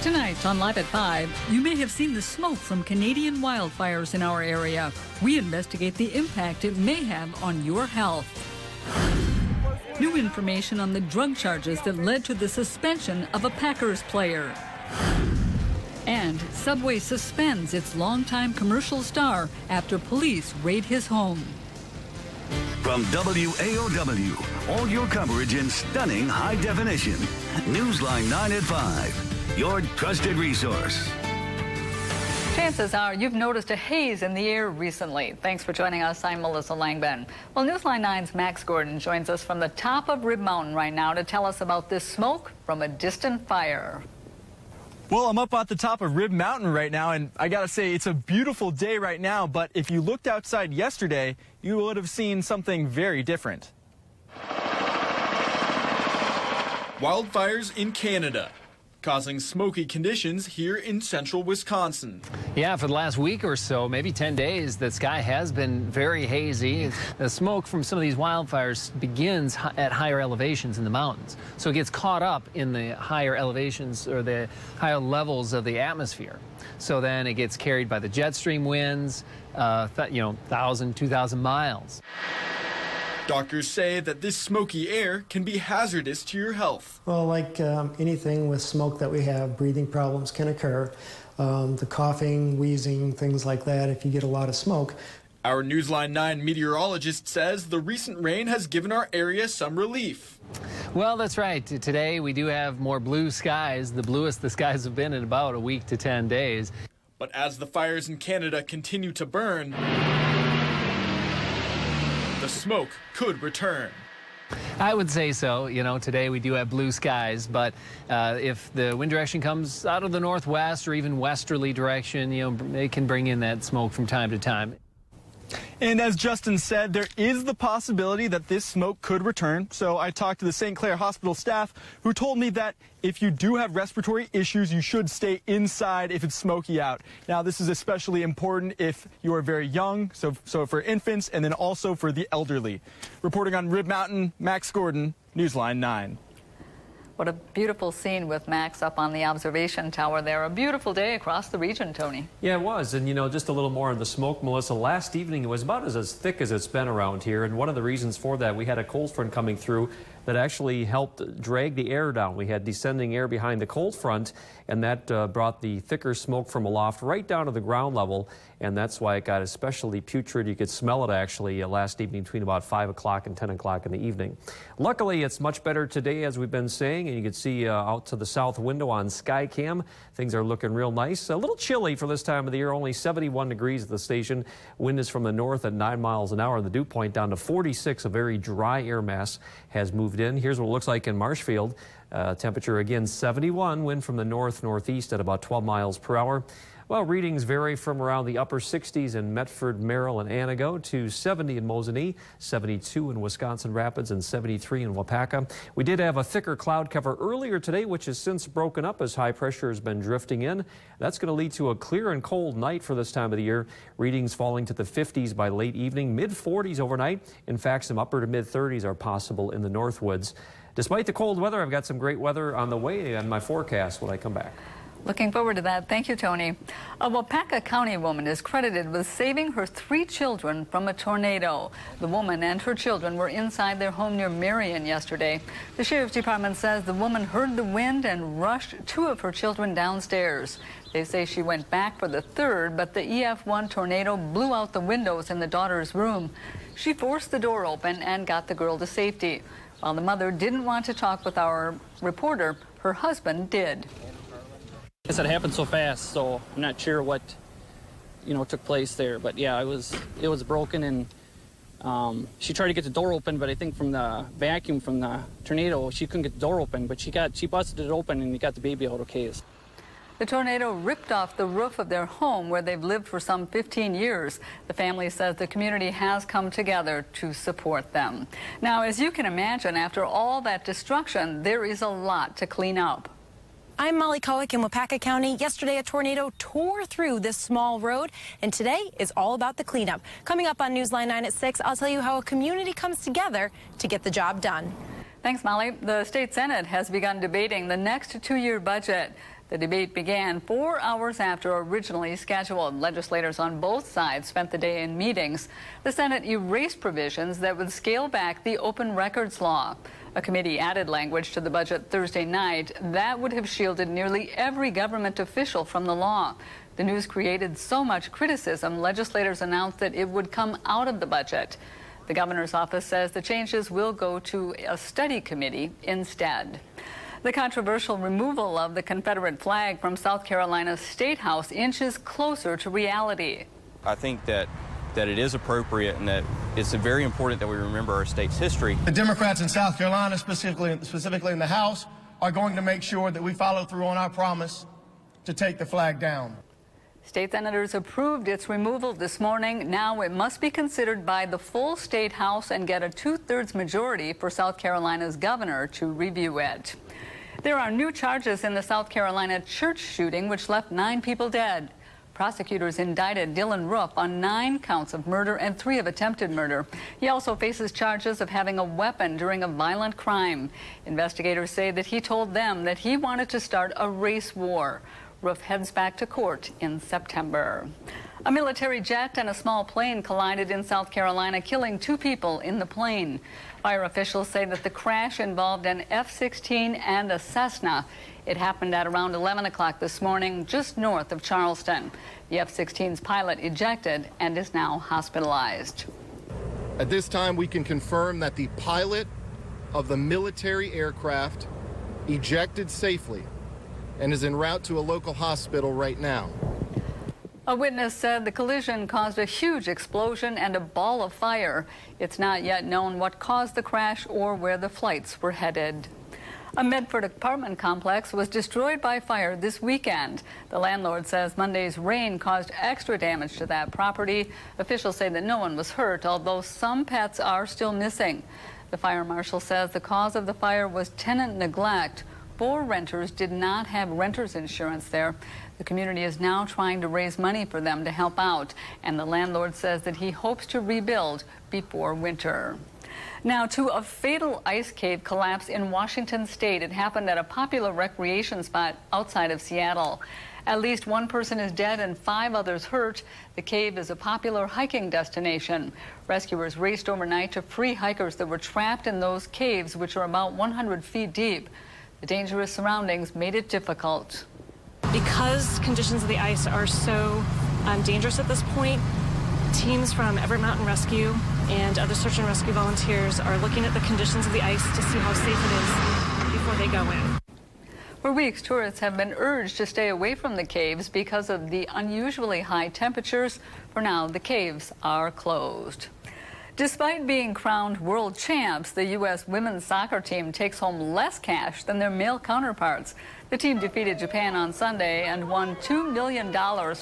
Tonight on Live at 5, you may have seen the smoke from Canadian wildfires in our area. We investigate the impact it may have on your health. New information on the drug charges that led to the suspension of a Packers player. And Subway suspends its longtime commercial star after police raid his home. From WAOW, all your coverage in stunning high definition. Newsline 9 at 5, your trusted resource. Chances are you've noticed a haze in the air recently. Thanks for joining us. I'm Melissa Langben. Well, Newsline 9's Max Gordon joins us from the top of Rib Mountain right now to tell us about this smoke from a distant fire. Well, I'm up at the top of Rib Mountain right now, and I gotta say, it's a beautiful day right now, but if you looked outside yesterday, you would have seen something very different. Wildfires in Canada, causing smoky conditions here in central Wisconsin. Yeah, for the last week or so, maybe 10 days, the sky has been very hazy. The smoke from some of these wildfires begins at higher elevations in the mountains. So it gets caught up in the higher elevations or the higher levels of the atmosphere. So then it gets carried by the jet stream winds, 1,000, 2,000 miles. Doctors say that this smoky air can be hazardous to your health. Well, like anything with smoke that we have, breathing problems can occur. The coughing, wheezing, things like that if you get a lot of smoke. Our Newsline 9 meteorologist says the recent rain has given our area some relief. Well, that's right. Today we do have more blue skies, the bluest the skies have been in about a week to 10 days. But as the fires in Canada continue to burn, the smoke could return. I would say so. You know, today we do have blue skies, but if the wind direction comes out of the northwest or even westerly direction, it can bring in that smoke from time to time. And as Justin said, there is the possibility that this smoke could return. So I talked to the St. Clair Hospital staff who told me that if you do have respiratory issues, you should stay inside if it's smoky out. Now, this is especially important if you are very young, so for infants and then also for the elderly. Reporting on Rib Mountain, Max Gordon, Newsline 9. What a beautiful scene with Max up on the observation tower there. A beautiful day across the region, Tony. Yeah, it was. And, just a little more on the smoke, Melissa. Last evening, it was about as thick as it's been around here. And one of the reasons for that, we had a cold front coming through that actually helped drag the air down. We had descending air behind the cold front, and that brought the thicker smoke from aloft right down to the ground level. And that's why it got especially putrid. You could smell it actually last evening between about 5 o'clock and 10 o'clock in the evening. Luckily, it's much better today, as we've been saying, and you can see out to the south window on Skycam. Things are looking real nice. A little chilly for this time of the year, only 71 degrees at the station. Wind is from the north at 9 miles an hour. The dew point down to 46. A very dry air mass has moved in. Here's what it looks like in Marshfield. Temperature again 71, wind from the north-northeast at about 12 miles per hour. Well, readings vary from around the upper 60s in Medford, Merrill, and Antigo to 70 in Mosinee, 72 in Wisconsin Rapids, and 73 in Wapaka. We did have a thicker cloud cover earlier today, which has since broken up as high pressure has been drifting in. That's going to lead to a clear and cold night for this time of the year. Readings falling to the 50s by late evening, mid-40s overnight. In fact, some upper to mid-30s are possible in the Northwoods. Despite the cold weather, I've got some great weather on the way on my forecast when I come back. Looking forward to that. Thank you, Tony. A Wapaka County woman is credited with saving her 3 children from a tornado. The woman and her children were inside their home near Marion yesterday. The Sheriff's Department says the woman heard the wind and rushed 2 of her children downstairs. They say she went back for the 3rd, but the EF1 tornado blew out the windows in the daughter's room. She forced the door open and got the girl to safety. While the mother didn't want to talk with our reporter, her husband did. I guess it happened so fast, so I'm not sure what, took place there. But yeah, it was broken, and she tried to get the door open, but I think from the vacuum from the tornado, she couldn't get the door open. But she busted it open and got the baby out okay. The tornado ripped off the roof of their home where they've lived for some 15 years. The family says the community has come together to support them. Now, as you can imagine, after all that destruction, there is a lot to clean up. I'm Molly Kowick in Wapaka County. Yesterday, a tornado tore through this small road, and today is all about the cleanup. Coming up on Newsline 9 at 6, I'll tell you how a community comes together to get the job done. Thanks, Molly. The state Senate has begun debating the next two-year budget. The debate began 4 hours after originally scheduled. Legislators on both sides spent the day in meetings. The Senate erased provisions that would scale back the open records law. A committee added language to the budget Thursday night that would have shielded nearly every government official from the law. The news created so much criticism, legislators announced that it would come out of the budget. The governor's office says the changes will go to a study committee instead. The controversial removal of the Confederate flag from South Carolina's State House inches closer to reality. I think that it is appropriate and that it's very important that we remember our state's history. The Democrats in South Carolina, specifically in the House, are going to make sure that we follow through on our promise to take the flag down. State senators approved its removal this morning. Now it must be considered by the full State House and get a 2/3 majority for South Carolina's governor to review it. There are new charges in the South Carolina church shooting, which left 9 people dead. Prosecutors indicted Dylan Roof on 9 counts of murder and 3 of attempted murder. He also faces charges of having a weapon during a violent crime. Investigators say that he told them that he wanted to start a race war. Roof heads back to court in September. A military jet and a small plane collided in South Carolina, killing 2 people in the plane. Fire officials say that the crash involved an F-16 and a Cessna. It happened at around 11 o'clock this morning, just north of Charleston. The F-16's pilot ejected and is now hospitalized. At this time, we can confirm that the pilot of the military aircraft ejected safely and is en route to a local hospital right now. A witness said the collision caused a huge explosion and a ball of fire. It's not yet known what caused the crash or where the flights were headed. A Medford apartment complex was destroyed by fire this weekend. The landlord says Monday's rain caused extra damage to that property. Officials say that no one was hurt, although some pets are still missing. The fire marshal says the cause of the fire was tenant neglect. 4 renters did not have renter's insurance there. The community is now trying to raise money for them to help out, and the landlord says that he hopes to rebuild before winter. Now to a fatal ice cave collapse in Washington state. It happened at a popular recreation spot outside of Seattle. At least 1 person is dead and 5 others hurt. The cave is a popular hiking destination. Rescuers raced overnight to free hikers that were trapped in those caves, which are about 100 feet deep. The dangerous surroundings made it difficult. Because conditions of the ice are so dangerous at this point, teams from Everett Mountain Rescue and other search and rescue volunteers are looking at the conditions of the ice to see how safe it is before they go in. For weeks, tourists have been urged to stay away from the caves because of the unusually high temperatures. For now, the caves are closed. Despite being crowned world champs, the U.S. women's soccer team takes home less cash than their male counterparts. The team defeated Japan on Sunday and won $2 million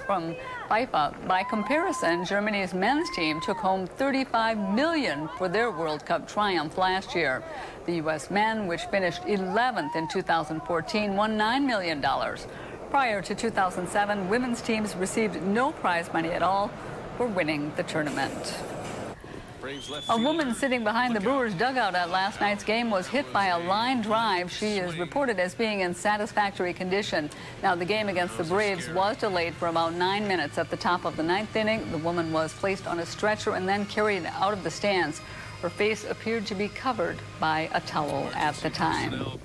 from FIFA. By comparison, Germany's men's team took home $35 million for their World Cup triumph last year. The U.S. men, which finished 11th in 2014, won $9 million. Prior to 2007, women's teams received no prize money at all for winning the tournament. A woman sitting behind the Brewers' dugout at last night's game was hit by a line drive. She is reported as being in satisfactory condition. Now, the game against the Braves was delayed for about 9 minutes at the top of the 9th inning. The woman was placed on a stretcher and then carried out of the stands. Her face appeared to be covered by a towel at the time.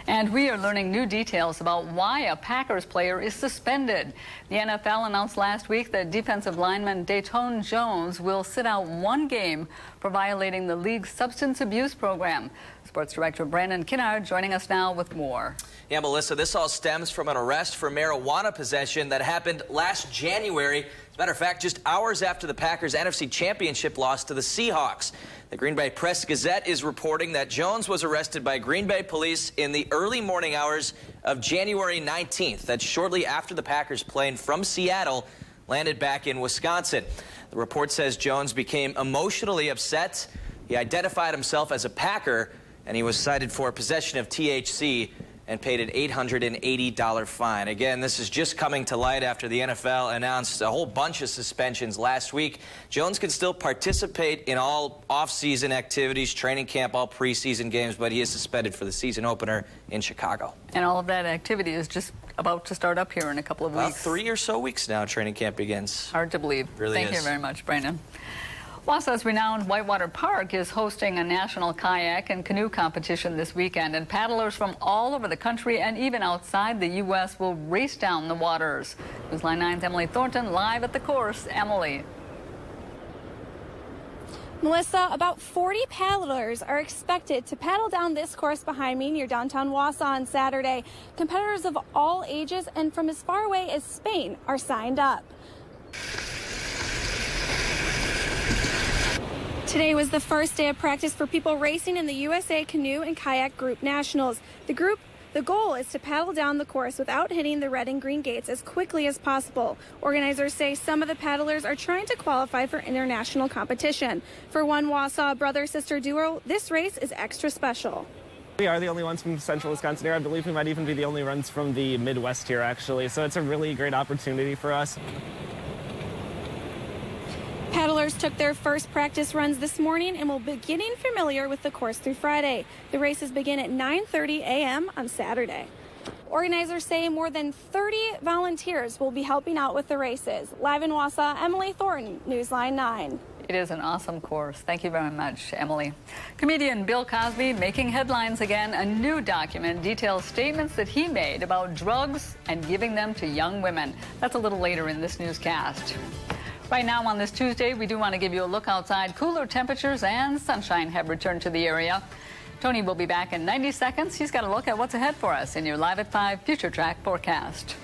And we are learning new details about why a Packers player is suspended. The NFL announced last week that defensive lineman Dayton Jones will sit out 1 game for violating the league's substance abuse program. Sports Director Brandon Kinnard joining us now with more. Yeah, Melissa, this all stems from an arrest for marijuana possession that happened last January. As a matter of fact, just hours after the Packers' NFC Championship loss to the Seahawks. The Green Bay Press-Gazette is reporting that Jones was arrested by Green Bay police in the early morning hours of January 19th. That's shortly after the Packers plane from Seattle landed back in Wisconsin. The report says Jones became emotionally upset. He identified himself as a Packer, and he was cited for possession of THC and paid an $880 fine. Again, this is just coming to light after the NFL announced a whole bunch of suspensions last week. Jones can still participate in all off-season activities, training camp, all preseason games, but he is suspended for the season opener in Chicago. And all of that activity is just about to start up here in a couple of weeks. About 3 or so weeks now, training camp begins. Hard to believe. Really Thank you very much, Brandon. Wausau's renowned Whitewater Park is hosting a national kayak and canoe competition this weekend, and paddlers from all over the country and even outside the U.S. will race down the waters. Newsline 9's Emily Thornton live at the course. Emily. Melissa, about 40 paddlers are expected to paddle down this course behind me near downtown Wausau on Saturday. Competitors of all ages and from as far away as Spain are signed up. Today was the first day of practice for people racing in the USA Canoe and Kayak Group Nationals. The goal is to paddle down the course without hitting the red and green gates as quickly as possible. Organizers say some of the paddlers are trying to qualify for international competition. For one Wausau brother-sister duo, this race is extra special. We are the only ones from central Wisconsin here. I believe we might even be the only ones from the Midwest here, actually. So it's a really great opportunity for us. Paddlers took their first practice runs this morning and will be getting familiar with the course through Friday. The races begin at 9:30 a.m. on Saturday. Organizers say more than 30 volunteers will be helping out with the races. Live in Wausau, Emily Thornton, Newsline 9. It is an awesome course. Thank you very much, Emily. Comedian Bill Cosby making headlines again. A new document details statements that he made about drugs and giving them to young women. That's a little later in this newscast. Right now on this Tuesday, we do want to give you a look outside. Cooler temperatures and sunshine have returned to the area. Tony will be back in 90 seconds. He's got a look at what's ahead for us in your Live at 5 Future Track forecast.